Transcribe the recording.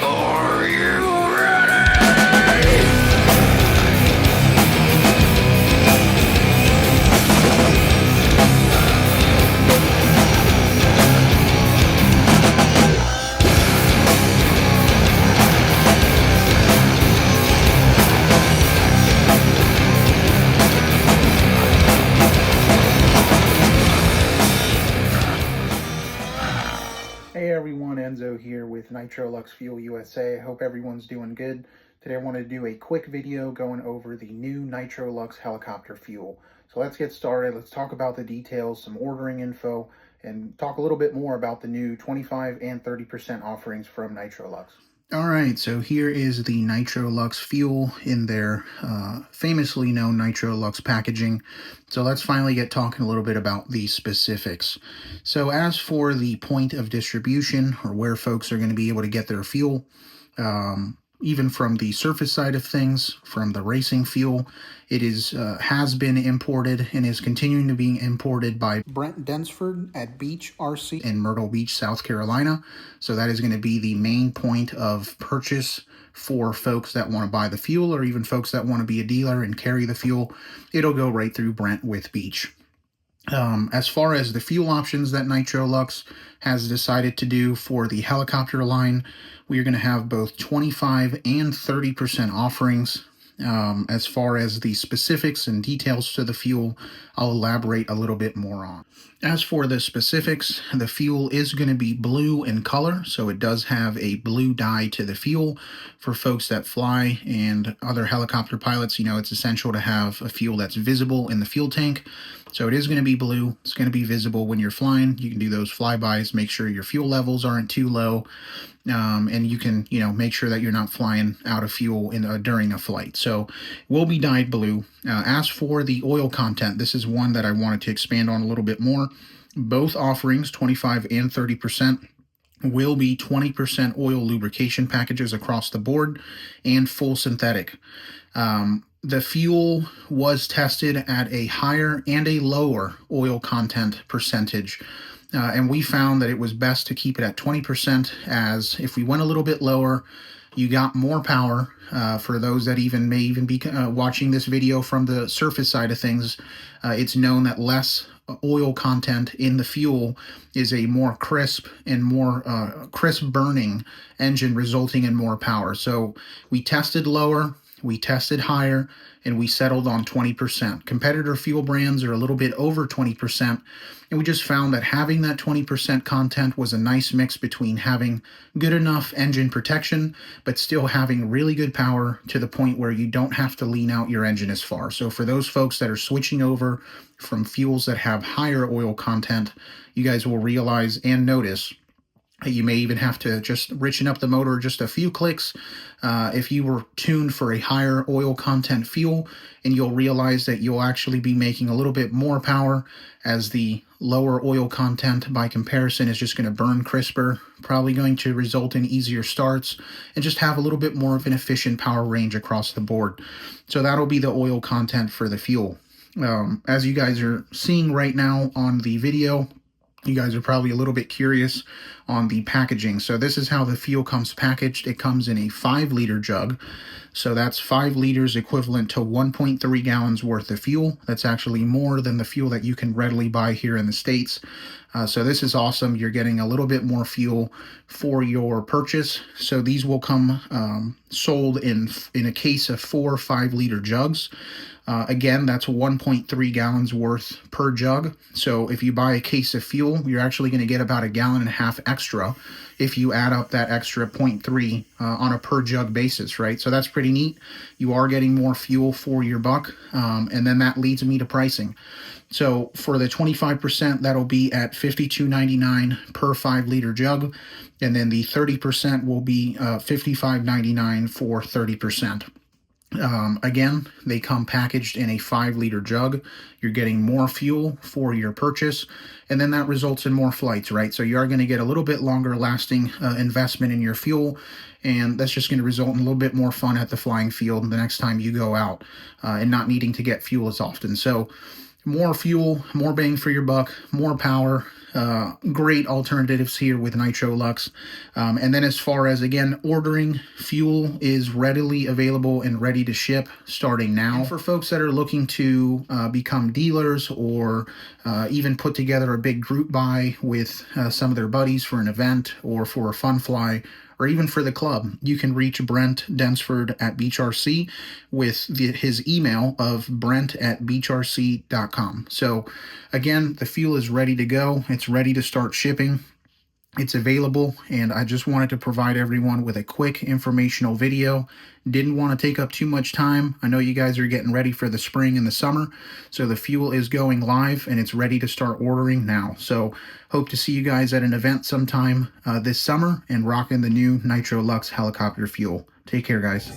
Are you ready? Hey everyone, Enzo here with Nitrolux Fuel USA. Hope everyone's doing good. Today I want to do a quick video going over the new Nitrolux helicopter fuel. So let's get started. Let's talk about the details, some ordering info, and talk a little bit more about the new 25 and 30% offerings from Nitrolux. All right, so here is the Nitrolux fuel in their famously known Nitrolux packaging. So let's finally get talking a little bit about the specifics. So as for the point of distribution, or where folks are going to be able to get their fuel, even from the surface side of things, from the racing fuel, it has been imported and is continuing to be imported by Brent Densford at Beach RC in Myrtle Beach, South Carolina. So that is going to be the main point of purchase for folks that want to buy the fuel, or even folks that want to be a dealer and carry the fuel. It'll go right through Brent with Beach. As far as the fuel options that Nitrolux has decided to do for the helicopter line, we are going to have both 25 and 30% offerings. As far as the specifics and details to the fuel, I'll elaborate a little bit more on. As for the specifics, the fuel is going to be blue in color, so it does have a blue dye to the fuel. For folks that fly and other helicopter pilots, you know it's essential to have a fuel that's visible in the fuel tank. So it is going to be blue. It's going to be visible when you're flying. You can do those flybys, make sure your fuel levels aren't too low, and you can, make sure that you're not flying out of fuel during a flight. So it will be dyed blue. As for the oil content, this is one that I wanted to expand on a little bit more. Both offerings, 25 and 30%, will be 20% oil lubrication packages across the board and full synthetic. The fuel was tested at a higher and a lower oil content percentage. And we found that it was best to keep it at 20%, as if we went a little bit lower, you got more power. For those that may even be watching this video from the surface side of things, it's known that less oil content in the fuel is a more crisp and more crisp burning engine, resulting in more power. So we tested lower, we tested higher, and we settled on 20%. Competitor fuel brands are a little bit over 20%, and we just found that having that 20% content was a nice mix between having good enough engine protection, but still having really good power to the point where you don't have to lean out your engine as far. So for those folks that are switching over from fuels that have higher oil content, you guys will realize and notice you may even have to just richen up the motor just a few clicks if you were tuned for a higher oil content fuel, and you'll realize that you'll actually be making a little bit more power, as the lower oil content by comparison is just going to burn crisper, probably going to result in easier starts, and just have a little bit more of an efficient power range across the board. So that'll be the oil content for the fuel. As you guys are seeing right now on the video, you guys are probably a little bit curious on the packaging. So this is how the fuel comes packaged. It comes in a 5-liter jug. So that's 5 liters equivalent to 1.3 gallons worth of fuel. That's actually more than the fuel that you can readily buy here in the States. So this is awesome. You're getting a little bit more fuel for your purchase. So these will come sold in a case of 4 5-liter jugs. Again, that's 1.3 gallons worth per jug. So if you buy a case of fuel, you're actually going to get about 1.5 gallons extra if you add up that extra 0.3 on a per jug basis, right? So that's pretty neat. You are getting more fuel for your buck. And then that leads me to pricing. So for the 25%, that'll be at $52.99 per 5-liter jug. And then the 30% will be $55.99 for 30%. Again, they come packaged in a 5-liter jug. You're getting more fuel for your purchase, and then that results in more flights, right? So you are going to get a little bit longer lasting investment in your fuel, and that's just going to result in a little bit more fun at the flying field the next time you go out, and not needing to get fuel as often. So more fuel, more bang for your buck, more power, great alternatives here with Nitrolux. And then as far as, again, ordering, fuel is readily available and ready to ship starting now. And for folks that are looking to become dealers or even put together a big group buy with some of their buddies for an event or for a fun fly, or even for the club, you can reach Brent Densford at BeachRC with his email of brent@beachrc.com. So again, the fuel is ready to go. It's ready to start shipping. It's available, and I just wanted to provide everyone with a quick informational video. Didn't want to take up too much time. I know you guys are getting ready for the spring and the summer, so the fuel is going live and it's ready to start ordering now. So hope to see you guys at an event sometime this summer and rocking the new Nitrolux helicopter fuel. Take care, guys.